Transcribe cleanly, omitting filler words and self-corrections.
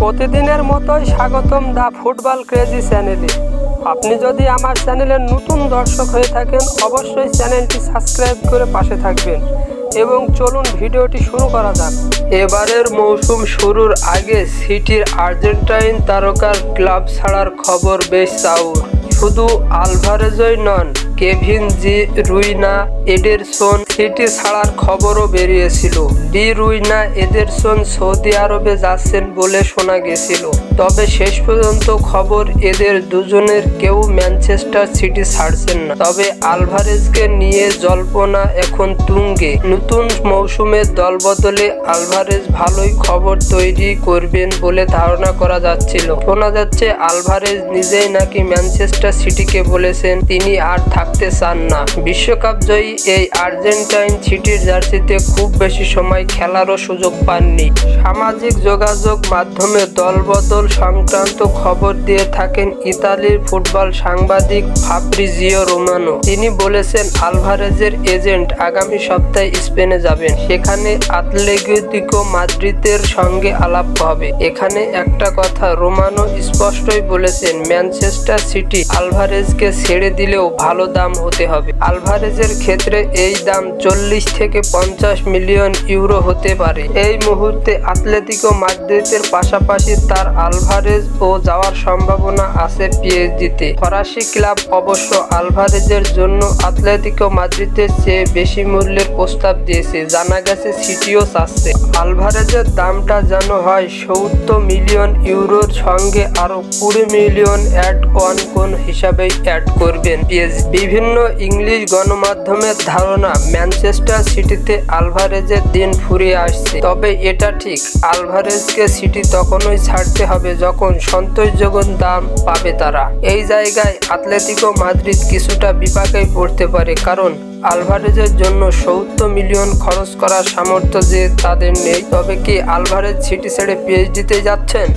প্রতিদিনের মতোই স্বাগতম দা ফুটবল ক্রেজি চ্যানেলে। আপনি যদি আমার চ্যানেলের নতুন দর্শক হয়ে থাকেন অবশ্যই চ্যানেলটি সাবস্ক্রাইব করে পাশে থাকবেন এবং চলুন ভিডিওটি শুরু করা যাক। এবারের মৌসুম শুরুর আগে সিটির আর্জেন্টাইন তারকার ক্লাব ছাড়ার খবর বেশ চাউর। শুধু আলভারেজই নন, কেভিন ডি রুইনা, এডারসন সিটি ছাড়ার খবরও বেরিয়েছিল। ডি রুইনা, এডারসন সৌদি আরবে যাচ্ছেন বলে শোনা গেছিল, তবে শেষ পর্যন্ত খবর এদের দুজনের কেউ ম্যানচেস্টার সিটি ছাড়ছেন না। তবে আলভারেজকে নিয়ে জল্পনা এখন তুঙ্গে। নতুন মৌসুমে দলবদলে আলভারেজ ভালোই খবর তৈরি করবেন বলে ধারণা করা যাচ্ছিল। শোনা যাচ্ছে আলভারেজ নিজেই নাকি ম্যানচেস্টার সিটিকে বলেছেন তিনি আর থাকতে চান না। বিশ্বকাপ জয়ী এই আর্জেন্টাইন সিটির জার্সিতে খুব বেশি সময় খেলারও সুযোগ পাননি। সামাজিক যোগাযোগ মাধ্যমে দলবদল সংক্রান্ত খবর দিয়ে থাকেন ইতালির ফুটবল সাংবাদিক ফাব্রিজিও রোমানো। তিনি বলেছেন আলভারেজের এজেন্ট আগামী সপ্তাহে স্পেনে যাবেন, সেখানে আতলেতিকো মাদ্রিদের সঙ্গে আলাপ হবে। এখানে একটা কথা রোমানো স্পষ্টই বলেছেন, ম্যানচেস্টার সিটি আলভারেজকে ছেড়ে দিলেও ভালো দাম হতে হবে। আলভারেজের ক্ষেত্রে এই দাম 40 থেকে 50 মিলিয়ন ইউরো হতে পারে। এই মুহূর্তে আতলেতিকো মাদ্রিদের পাশাপাশি তার আলভারেজ ও যাওয়ার সম্ভাবনা আছে পিএসজিতে। ফরাসি ক্লাব অবশ্য আলভারেজের জন্য আতলেতিকো মাদ্রিদের চেয়ে বেশি মূল্যের প্রস্তাব দিয়েছে। জানা গেছে সিটিও চাচ্ছে আলভারেজের দামটা যেন হয় 70 মিলিয়ন ইউরোর সঙ্গে আরো 20 মিলিয়ন অ্যাড অন কোন হিসাবেই অ্যাড করবেন পিএসজি। বিভিন্ন ইংলিশ গণমাধ্যমের ধারণা ম্যানচেস্টার সিটিতে আলভারেজের দিন ফুরিয়ে আসছে। তবে এটা ঠিক, আলভারেজকে সিটি তখনই ছাড়তে হবে যখন সন্তোষজনক দাম পাবে তারা। এই জায়গায় আতলেতিকো মাদ্রিদ কিছুটা বিপাকেই পড়তে পারে, কারণ আলভারেজের জন্য 70 মিলিয়ন খরচ করার সামর্থ্য যে তাদের নেই। তবে কি আলভারেজ সিটি ছেড়ে পিএসজিতে যাচ্ছেন?